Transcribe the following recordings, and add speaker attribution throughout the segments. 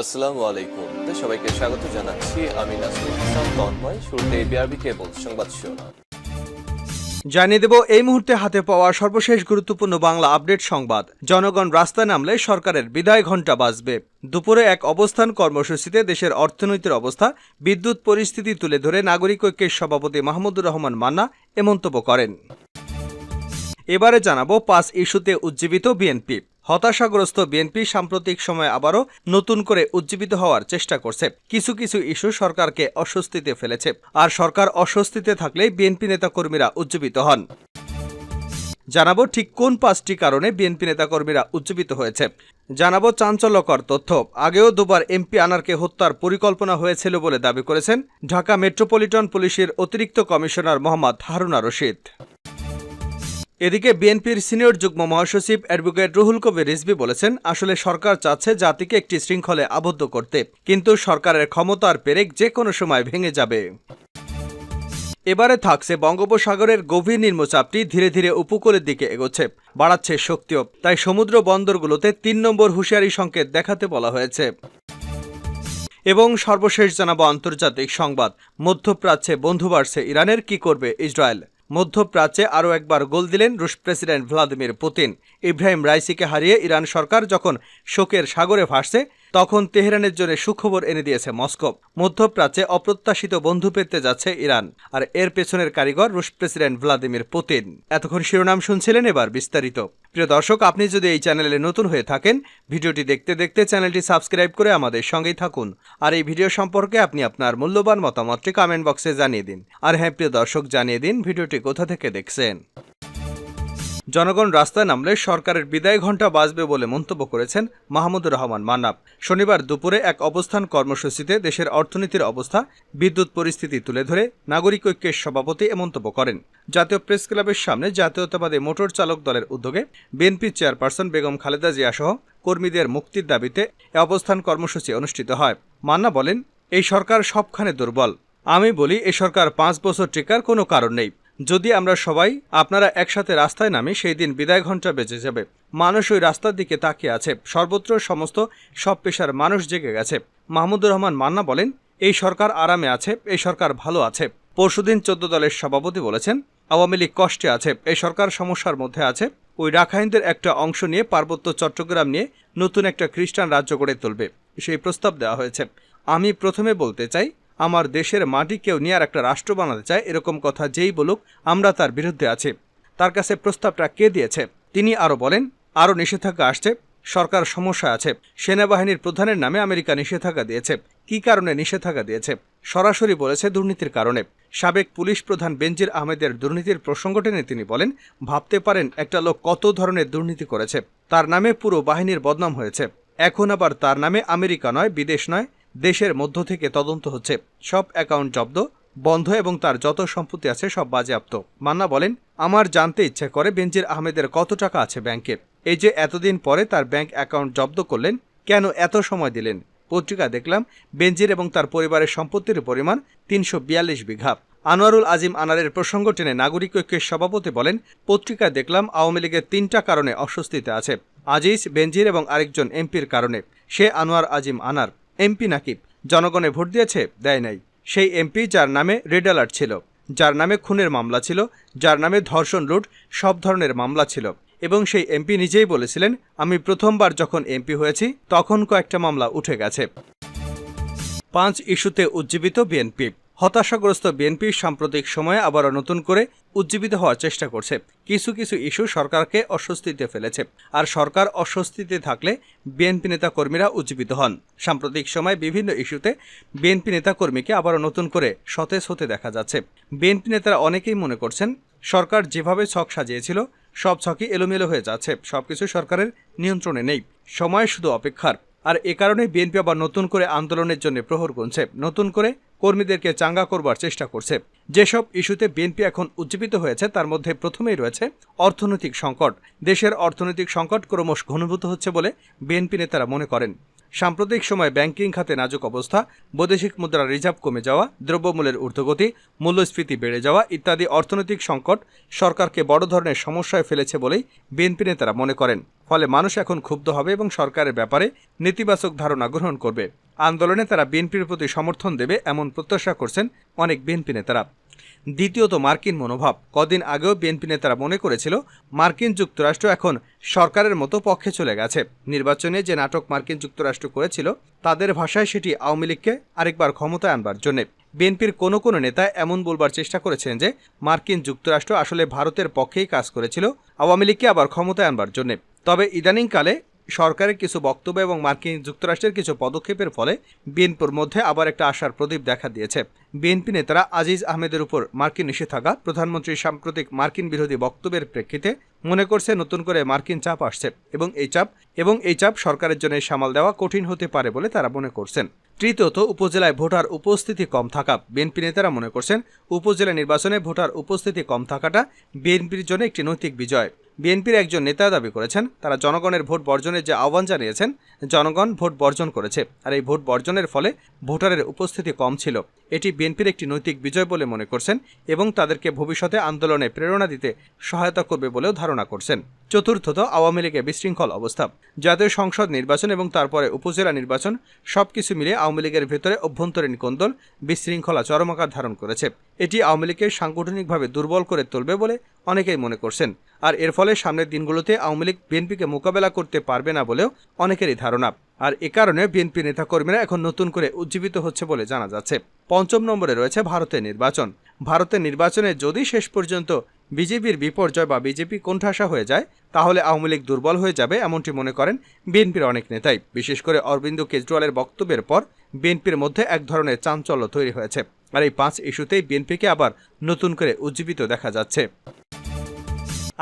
Speaker 1: আসসালামু আলাইকুম। সবাইকে স্বাগত জানাচ্ছি। আমি নাসরুল ইসলাম তন্ময়। শুরুতে বিআরবি কেবল সংবাদ শিরোনাম
Speaker 2: জানিয়ে দেব এই মুহূর্তে হাতে পাওয়া সর্বশেষ গুরুত্বপূর্ণ বাংলা আপডেট সংবাদ। জনগণ রাস্তায় নামলে সরকারের বিদায় ঘণ্টা বাজবে। দুপুরে এক অবস্থান কর্মসূচিতে দেশের অর্থনৈতিক অবস্থা, বিদ্যুৎ পরিস্থিতি তুলে ধরে নাগরিক ঐক্যের সভাপতি মাহমুদুর রহমান মান্না এ মন্তব্য করেন। এবারে জানাবো 5 ইস্যুতে উজ্জীবিত বিএনপি। হতাশাগ্রস্ত বিএনপি সাম্প্রতিক সময়ে আবারও নতুন করে উজ্জীবিত হওয়ার চেষ্টা করছে। কিছু কিছু ইস্যু সরকারকে অস্বস্তিতে ফেলেছে, আর সরকার অস্বস্তিতে থাকলেই বিএনপি নেতাকর্মীরা উজ্জীবিত হন। জানাবো ঠিক কোন 5টি কারণে বিএনপি নেতাকর্মীরা উজ্জীবিত হয়েছে। জানাবো চাঞ্চল্যকর তথ্য। আগেও দুবার এমপি আনারকে হত্যার পরিকল্পনা হয়েছিল বলে দাবি করেছেন ঢাকা মেট্রোপলিটন পুলিশের অতিরিক্ত কমিশনার মোহাম্মদ হারুনা রশিদ। এদিকে বিএনপির সিনিয়র যুগ্ম মহাসচিব অ্যাডভোকেট রুহুল কবির রিজভী বলেছেন, আসলে সরকার চাচ্ছে জাতিকে একটি শৃঙ্খলে আবদ্ধ করতে, কিন্তু সরকারের ক্ষমতার পেরেক যে কোনো সময় ভেঙে যাবে। এবারে থাকছে বঙ্গোপসাগরের গভীর নিম্নচাপটি ধীরে ধীরে উপকূলের দিকে এগোচ্ছে, বাড়াচ্ছে শক্তিও। তাই সমুদ্র বন্দরগুলোতে 3 নম্বর হুঁশিয়ারি সংকেত দেখাতে বলা হয়েছে। এবং সর্বশেষ জানাবো আন্তর্জাতিক সংবাদ। মধ্যপ্রাচ্যে বন্ধু বাড়ছে ইরানের, কি করবে ইসরায়েল। মধ্যপ্রাচ্যে আরও একবার গোল দিলেন রুশ প্রেসিডেন্ট ভ্লাদিমির পুতিন। ইব্রাহিম রাইসিকে হারিয়ে ইরান সরকার যখন শোকের সাগরে ভাসছে, তখন তেহরানের জন্য সুখবর এনে দিয়েছে মস্কো। মধ্যপ্রাচ্যে অপ্রত্যাশিত বন্ধু পেতে যাচ্ছে ইরান, আর এর পেছনের কারিগর রুশ প্রেসিডেন্ট ভ্লাদিমির পুতিন। এতক্ষণ শিরোনাম শুনছিলেন, এবার বিস্তারিত। প্রিয় দর্শক, আপনি যদি এই চ্যানেলে নতুন হয়ে থাকেন, ভিডিওটি দেখতে দেখতে চ্যানেলটি সাবস্ক্রাইব করে আমাদের সঙ্গেই থাকুন। আর এই ভিডিও সম্পর্কে আপনি আপনার মূল্যবান মতামতটি কমেন্ট বক্সে জানিয়ে দিন। আর হ্যাঁ প্রিয় দর্শক, জানিয়ে দিন ভিডিওটি কোথা থেকে দেখছেন। জনগণ রাস্তায় নামলে সরকারের বিদায় ঘণ্টা বাজবে বলে মন্তব্য করেছেন মাহমুদুর রহমান মান্না। শনিবার দুপুরে এক অবস্থান কর্মসূচিতে দেশের অর্থনীতির অবস্থা, বিদ্যুৎ পরিস্থিতি তুলে ধরে নাগরিক ঐক্যের সভাপতি এ মন্তব্য করেন। জাতীয় প্রেস ক্লাবের সামনে জাতীয়তাবাদী মোটর চালক দলের উদ্যোগে বিএনপি চেয়ারপারসন বেগম খালেদা জিয়া সহ কর্মীদের মুক্তির দাবিতে এ অবস্থান কর্মসূচি অনুষ্ঠিত হয়। মান্না বলেন, এই সরকার সবখানে দুর্বল। আমি বলি, এ সরকার 5 বছর টেকার কোনো কারণ নেই। যদি আমরা সবাই আপনারা একসাথে রাস্তায় নামি, সেই দিন বিদায় ঘণ্টা বেজে যাবে। মানুষ ওই রাস্তার দিকে তাকিয়ে আছে। সর্বত্র সব পেশার মানুষ জেগে গেছে। মাহমুদুর রহমান মান্না বলেন, এই সরকার আরামে আছে, এই সরকার ভালো আছে। পরশুদিন 14 দলের সভাপতি বলেছেন, আওয়ামী লীগ কষ্টে আছে, এই সরকার সমস্যার মধ্যে আছে। ওই রাখাইনদের একটা অংশ নিয়ে পার্বত্য চট্টগ্রাম নিয়ে নতুন একটা খ্রিস্টান রাজ্য গড়ে তুলবে, সেই প্রস্তাব দেওয়া হয়েছে। আমি প্রথমে বলতে চাই, আমার দেশের মাটি কেউ নিয়ে আর একটা রাষ্ট্র বানাতে চায়, এরকম কথা যেই বলুক আমরা তার বিরুদ্ধে আছি। তার কাছে প্রস্তাবটা কে দিয়েছে? তিনি আরও বলেন, আরও নিষেধাজ্ঞা আসছে, সরকার সমস্যা আছে। সেনাবাহিনীর প্রধানের নামে আমেরিকা নিষেধাজ্ঞা দিয়েছে। কি কারণে নিষেধাজ্ঞা দিয়েছে? সরাসরি বলেছে দুর্নীতির কারণে। সাবেক পুলিশ প্রধান বেনজির আহমেদের দুর্নীতির প্রসঙ্গ টেনে তিনি বলেন, ভাবতে পারেন একটা লোক কত ধরনের দুর্নীতি করেছে, তার নামে পুরো বাহিনীর বদনাম হয়েছে। এখন আবার তার নামে আমেরিকা নয়, বিদেশ নয়, দেশের মধ্য থেকে তদন্ত হচ্ছে। সব অ্যাকাউন্ট জব্দ, বন্ধ এবং তার যত সম্পত্তি আছে সব বাজেয়াপ্ত। মান্না বলেন, আমার জানতে ইচ্ছে করে বেনজির আহমেদের কত টাকা আছে ব্যাংকে। এই যে এতদিন পরে তার ব্যাংক অ্যাকাউন্ট জব্দ করলেন, কেন এত সময় দিলেন? পত্রিকা দেখলাম বেনজির এবং তার পরিবারের সম্পত্তির পরিমাণ 342 বিঘা। আনোয়ারুল আজিম আনারের প্রসঙ্গ টেনে নাগরিক ঐক্যের সভাপতি বলেন, পত্রিকায় দেখলাম আওয়ামী লীগের 3টা কারণে অস্বস্তিতে আছে। আজিজ, বেনজির এবং আরেকজন এমপির কারণে। সে আনোয়ার আজিম আনার এমপি নাকি? জনগণে ভোট দিয়েছে? দেয় নাই। সেই এমপি যার নামে রেড অ্যালার্ট ছিল, যার নামে খুনের মামলা ছিল, যার নামে ধর্ষণ, লুট, সব ধরনের মামলা ছিল। এবং সেই এমপি নিজেই বলেছিলেন, আমি প্রথমবার যখন এমপি হয়েছি তখন কয়েকটা মামলা উঠে গেছে। 5 ইস্যুতে উজ্জীবিত বিএনপি। হতাশাগ্রস্ত বিএনপি সাম্প্রতিক সময়ে আবারও নতুন করে উজ্জীবিত হওয়ার চেষ্টা করছে। কিছু কিছু ইস্যু সরকারকে অস্বস্তিতে ফেলেছে, আর সরকার অস্বস্তিতে থাকলে বিএনপি নেতাকর্মীরা উজ্জীবিত হন। সাম্প্রতিক সময়ে বিভিন্ন ইস্যুতে বিএনপি নেতাকর্মীকে আবারও নতুন করে সতেজ হতে দেখা যাচ্ছে। বিএনপি নেতারা অনেকেই মনে করছেন, সরকার যেভাবে ছক সাজিয়েছিল সব ছকই এলোমেলো হয়ে যাচ্ছে, সবকিছু সরকারের নিয়ন্ত্রণে নেই, সময় শুধু অপেক্ষার। আর এ কারণে বিএনপি আবার নতুন করে আন্দোলনের জন্য প্রহর গুনছে, নতুন করে কর্মীদেরকে চাঙ্গা করবার চেষ্টা করছে। যেসব ইস্যুতে বিএনপি এখন উজ্জীবিত হয়েছে তার মধ্যে প্রথমেই রয়েছে অর্থনৈতিক সংকট। দেশের অর্থনৈতিক সংকট ক্রমশ ঘনীভূত হচ্ছে বলে বিএনপি নেতারা মনে করেন। সাম্প্রতিক সময়ে ব্যাংকিং খাতে নাজুক অবস্থা, বৈদেশিক মুদ্রার রিজার্ভ কমে যাওয়া, দ্রব্যমূল্যের ঊর্ধ্বগতি, মূল্যস্ফীতি বেড়ে যাওয়া ইত্যাদি অর্থনৈতিক সংকট সরকারকে বড় ধরনের সমস্যায় ফেলেছে বলেই বিএনপি নেতারা মনে করেন। ফলে মানুষ এখন ক্ষুব্ধ হবে এবং সরকারের ব্যাপারে নেতিবাচক ধারণা গ্রহণ করবে। আন্দোলনে তারা বিএনপির প্রতি সমর্থন দেবে এমন প্রত্যাশা করছেন অনেক বিএনপি নেতারা। দ্বিতীয়ত মার্কিন মনোভাব। কদিন আগেও বিএনপি নেতারা মনে করেছিল মার্কিন যুক্তরাষ্ট্র এখন সরকারের মতো পক্ষে চলে গেছে। নির্বাচনে যে নাটক মার্কিন যুক্তরাষ্ট্র করেছিল তাদের ভাষায় সেটি আওয়ামী লীগকে আরেকবার ক্ষমতায় আনবার জন্য। বিএনপির কোনো কোনো নেতা এমন বলবার চেষ্টা করেছেন যে মার্কিন যুক্তরাষ্ট্র আসলে ভারতের পক্ষেই কাজ করেছিল আওয়ামী লীগকে আবার ক্ষমতায় আনবার জন্য। তবে ইদানিংকালে সরকারের কিছু বক্তব্য এবং মার্কিন যুক্তরাষ্ট্রের কিছু পদক্ষেপের ফলে বিএনপির মধ্যে আবার একটা আশার প্রদীপ দেখা দিয়েছে। বিএনপি নেতারা আজিজ আহমেদের উপর মার্কিন নিষেধাজ্ঞা, প্রধানমন্ত্রীর সাম্প্রতিক মার্কিন বিরোধী বক্তব্যের প্রেক্ষিতে মনে করছে নতুন করে মার্কিন চাপ আসছে এবং এই চাপ সরকারের জন্য সামাল দেওয়া কঠিন হতে পারে বলে তারা মনে করছেন। তৃতীয়ত উপজেলায় ভোটার উপস্থিতি কম থাকা। বিএনপি নেতারা মনে করছেন উপজেলা নির্বাচনে ভোটার উপস্থিতি কম থাকাটা বিএনপির জন্য একটি নৈতিক বিজয়। বিএনপির একজন নেতা দাবি করেছেন তারা জনগণের ভোট বর্জনের যে আহ্বান জানিয়েছেন, জনগণ ভোট বর্জন করেছে, আর এই ভোট বর্জনের ফলে ভোটারের উপস্থিতি কম ছিল। এটি বিএনপির একটি নৈতিক বিজয় বলে মনে করছেন এবং তাদেরকে ভবিষ্যতে আন্দোলনে প্রেরণা দিতে সহায়তা করবে বলেও ধারণা করছেন। চতুর্থত আওয়ামী লীগের বিশৃঙ্খল অবস্থা। জাতীয় সংসদ নির্বাচন এবং তারপরে উপজেলা নির্বাচন সবকিছু মিলিয়ে আওয়ামী লীগের ভেতরে অভ্যন্তরীণ কোন্দল, বিশৃঙ্খলা চরম আকার ধারণ করেছে। এটি আওয়ামী লীগকে সাংগঠনিকভাবে দুর্বল করে তুলবে বলে অনেকেই মনে করছেন, আর এর ফলে সামনের দিনগুলোতে আওয়ামী লীগ বিএনপিকে মোকাবেলা করতে পারবে না বলেও অনেকেরই ধারণা। আর এ কারণে বিএনপি নেতাকর্মীরা এখন নতুন করে উজ্জীবিত হচ্ছে বলে জানা যাচ্ছে। পঞ্চম নম্বরে রয়েছে ভারতের নির্বাচন। ভারতের নির্বাচনে যদি শেষ পর্যন্ত বিজেপির বিপর্যয় বা বিজেপি কোণঠাসা হয়ে যায় তাহলে আওয়ামী লীগ দুর্বল হয়ে যাবে এমনটি মনে করেন বিএনপির অনেক নেতাই। বিশেষ করে অরবিন্দ কেজরিওয়ালের বক্তব্যের পর বিএনপির মধ্যে এক ধরনের চাঞ্চল্য তৈরি হয়েছে, আর এই 5 ইস্যুতেই বিএনপিকে আবার নতুন করে উজ্জীবিত দেখা যাচ্ছে।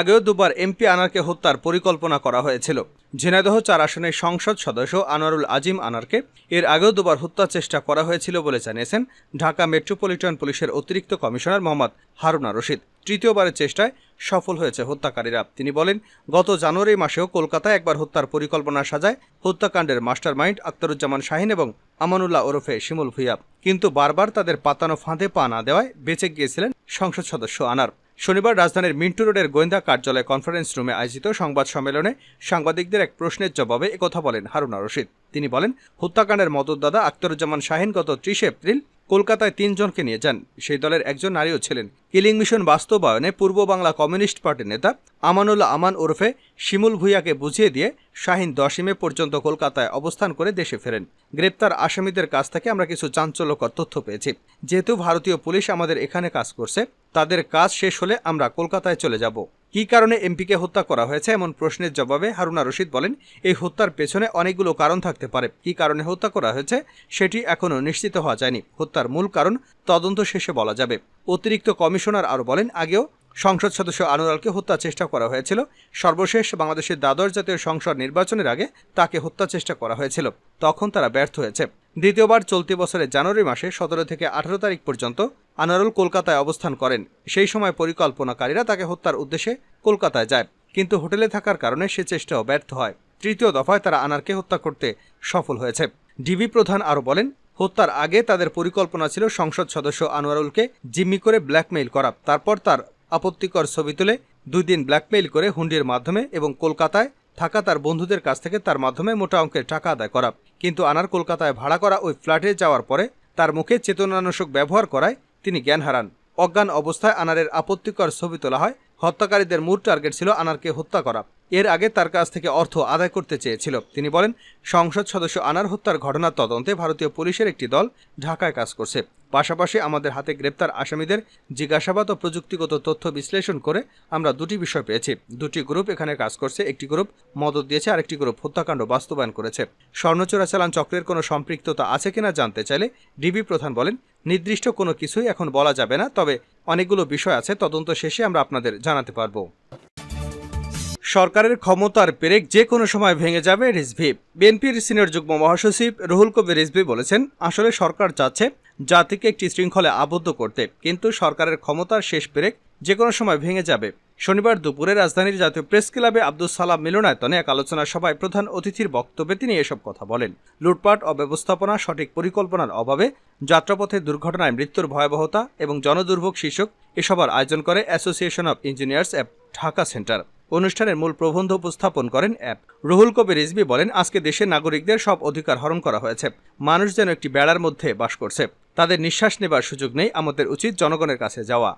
Speaker 2: আগেও দুবার এমপি আনারকে হত্যার পরিকল্পনা করা হয়েছিল। ঝিনাইদহ 4 আসনের সংসদ সদস্য আনোয়ারুল আজিম আনারকে এর আগেও দুবার হত্যার চেষ্টা করা হয়েছিল বলে জানিয়েছেন ঢাকা মেট্রোপলিটন পুলিশের অতিরিক্ত কমিশনার মোহাম্মদ হারুনা রশিদ। তৃতীয়বারের চেষ্টায় সফল হয়েছে হত্যাকারীরা। তিনি বলেন, গত জানুয়ারি মাসেও কলকাতায় একবার হত্যার পরিকল্পনা সাজায় হত্যাকাণ্ডের মাস্টারমাইন্ড আখতারুজ্জামান শাহিন এবং আমানুল্লাহ ওরফে শিমুল ভুইয়া, কিন্তু বারবার তাদের পাতানো ফাঁদে পা না দেওয়ায় বেঁচে গিয়েছিলেন সংসদ সদস্য আনার। শনিবার রাজধানীর মিন্টু রোডের গোয়েন্দা কার্যালয় কনফারেন্স রুমে আয়োজিত সংবাদ সম্মেলনে সাংবাদিকদের এক প্রশ্নের জবাবে একথা বলেন হারুনা রশিদ। তিনি বলেন, হত্যাকাণ্ডের মদতদাতা আখতারুজ্জামান শাহিন গত 30 এপ্রিল কলকাতায় 3 জনকে নিয়ে যান। সেই দলের একজন নারীও ছিলেন। কিলিং মিশন বাস্তবায়নে পূর্ব বাংলা কমিউনিস্ট পার্টির নেতা আমানুল্লাহ আমান ওরফে শিমুল ভুইয়াকে বুঝিয়ে দিয়ে শাহিন 10 মে পর্যন্ত কলকাতায় অবস্থান করে দেশে ফেরেন। গ্রেপ্তার আসামিদের কাছ থেকে আমরা কিছু চাঞ্চল্যকর তথ্য পেয়েছি। যেহেতু ভারতীয় পুলিশ আমাদের এখানে কাজ করছে, তাদের কাজ শেষ হলে আমরা কলকাতায় চলে যাব। কী কারণে এমপিকে হত্যা করা হয়েছে এমন প্রশ্নের জবাবে হারুনা রশিদ বলেন, এই হত্যার পেছনে অনেকগুলো কারণ থাকতে পারে। কী কারণে হত্যা করা হয়েছে সেটি এখনও নিশ্চিত হওয়া যায়নি। হত্যার মূল কারণ তদন্ত শেষে বলা যাবে। অতিরিক্ত কমিশনার আরও বলেন, আগেও সংসদ সদস্য আনোয়ারকে হত্যা চেষ্টা করা হয়েছিল। সর্বশেষ বাংলাদেশের দ্বাদশ জাতীয় সংসদ নির্বাচনের আগে তাকে হত্যা চেষ্টা করা হয়েছিল, তখন তারা ব্যর্থ হয়েছে। দ্বিতীয়বার চলতি বছরের জানুয়ারি মাসে 17 থেকে 18 তারিখ পর্যন্ত আনোয়ারুল কলকাতায় অবস্থান করেন। সেই সময় পরিকল্পনাকারীরা তাকে হত্যার উদ্দেশ্যে কলকাতায় যায়, কিন্তু হোটেলে থাকার কারণে সে চেষ্টাও ব্যর্থ হয়। তৃতীয় দফায় তারা আনারকে হত্যা করতে সফল হয়েছে। ডিবি প্রধান আরও বলেন, হত্যার আগে তাদের পরিকল্পনা ছিল সংসদ সদস্য আনোয়ারুলকে জিম্মি করে ব্ল্যাকমেইল করা, তারপর তার আপত্তিকর ছবি তুলে 2 দিন ব্ল্যাকমেইল করে হুন্ডির মাধ্যমে এবং কলকাতায় থাকা তার বন্ধুদের কাছ থেকে তার মাধ্যমে মোটা অঙ্কের টাকা আদায় করা। কিন্তু আনার কলকাতায় ভাড়া করা ওই ফ্ল্যাটে যাওয়ার পরে তার মুখে চেতনানাশক ব্যবহার করায় তিনি জ্ঞান হারান। অজ্ঞান অবস্থায় আনারের আপত্তিকর ছবি তোলা হয়। হত্যাকারীদের মূল টার্গেট ছিল আনারকে হত্যা করা। এর আগে তার কাছ থেকে অর্থ আদায় করতে চেয়েছিল। তিনি বলেন, সংসদ সদস্য আনার হত্যার ঘটনার তদন্তে ভারতীয় পুলিশের একটি দল ঢাকায় কাজ করছে। পাশাপাশি আমাদের হাতে গ্রেপ্তার আসামিদের জিজ্ঞাসাবাদ ও প্রযুক্তিগত তথ্য বিশ্লেষণ করে আমরা 2টি বিষয় পেয়েছি। 2টি গ্রুপ এখানে কাজ করছে। একটি গ্রুপ মদত দিয়েছে, আরেকটি গ্রুপ হত্যাকাণ্ড বাস্তবায়ন করেছে। স্বর্ণ চোরাচালান চক্রের কোনো সম্পৃক্ততা আছে কিনা জানতে চাইলে ডিবি প্রধান বলেন, নির্দিষ্ট কোনো কিছুই এখন বলা যাবে না, তবে অনেকগুলো বিষয় আছে, তদন্ত শেষে আমরা আপনাদের জানাতে পারবো। সরকারের ক্ষমতার পেরেক যে কোনো সময় ভেঙে যাবে রিজভী। বিএনপির সিনিয়র যুগ্ম মহাসচিব রুহুল কবির রিজভী বলেছেন, আসলে সরকার চাচ্ছে জাতিকে একটি শৃঙ্খলে আবদ্ধ করতে, কিন্তু সরকারের ক্ষমতার শেষ পেরেক যে কোনো সময় ভেঙে যাবে। শনিবার দুপুরে রাজধানীর জাতীয় প্রেস ক্লাবে আব্দুস সালাম মিলনায়তনে এক আলোচনা সভায় প্রধান অতিথির বক্তব্যে তিনি এসব কথা বলেন। লুটপাট, অব্যবস্থাপনা, সঠিক পরিকল্পনার অভাবে যাত্রাপথে দুর্ঘটনায় মৃত্যুর ভয়াবহতা এবং জনদুর্ভোগ শীর্ষক এসবার আয়োজন করে association of engineers at Dhaka centre. অনুষ্ঠানের মূল প্রবন্ধ উপস্থাপন করেন অ্যাপ। রুহুল কবির রিজভী বলেন, আজকে দেশের নাগরিকদের সব অধিকার হরণ করা হয়েছে। মানুষ যেন একটি বেড়ার মধ্যে বাস করছে, তাদের নিঃশ্বাস নেবার সুযোগ নেই। আমাদের উচিত জনগণের কাছে যাওয়া।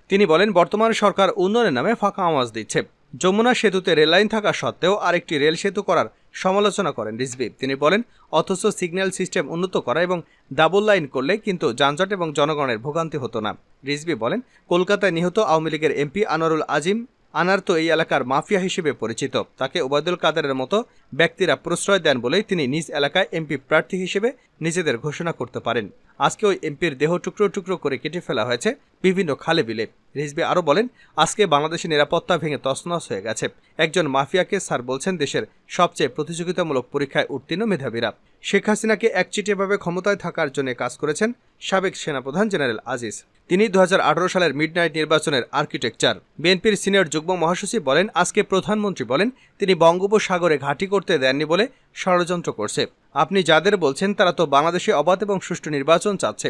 Speaker 2: তিনি বলেন, বর্তমান সরকার উন্নয়নের নামে ফাঁকা আওয়াজ দিচ্ছে। যমুনা সেতুতে রেললাইন থাকা সত্ত্বেও আরেকটি রেল সেতু করার সমালোচনা করেন রিজভী। তিনি বলেন, অথচ সিগন্যাল সিস্টেম উন্নত করা এবং ডাবল লাইন করলে কিন্তু যানজট এবং জনগণের ভোগান্তি হতো না। রিজভী বলেন, কলকাতায় নিহত আওয়ামী লীগের এমপি আনোয়ারুল আজিম আনার তো এই এলাকার মাফিয়া হিসেবে পরিচিত। তাকে ওবায়দুল কাদেরের মতো ব্যক্তিরা প্রশ্রয় দেন বলেই তিনি নিজ এলাকায় এমপি প্রার্থী হিসেবে নিজেদের ঘোষণা করতে পারেন। আজকে ওই এমপির দেহ টুকরো টুকরো করে কেটে ফেলা হয়েছে বিভিন্ন খালে বিলে। রিজভী আরও বলেন, আজকে বাংলাদেশের নিরাপত্তা ভেঙে তছনছ হয়ে গেছে। একজন মাফিয়াকে স্যার বলছেন দেশের সবচেয়ে প্রতিযোগিতামূলক পরীক্ষায় উত্তীর্ণ মেধাবীরা। শেখ হাসিনাকে একচিটিয়াভাবে ক্ষমতায় থাকার জন্য কাজ করেছেন সাবেক সেনাপ্রধান জেনারেল আজিজ। তিনি 2018 সালের মিডনাইট নির্বাচনের আর্কিটেকচার। বিএনপির সিনিয়র যুগ্ম মহাসচিব বলেন, আজকে প্রধানমন্ত্রী বলেন তিনি বঙ্গোপসাগরে ঘাঁটি করতে দেননি বলে ষড়যন্ত্র করছে। আপনি যাদের বলছেন তারা তো বাংলাদেশে অবাধ এবং সুষ্ঠু নির্বাচন চাচ্ছে।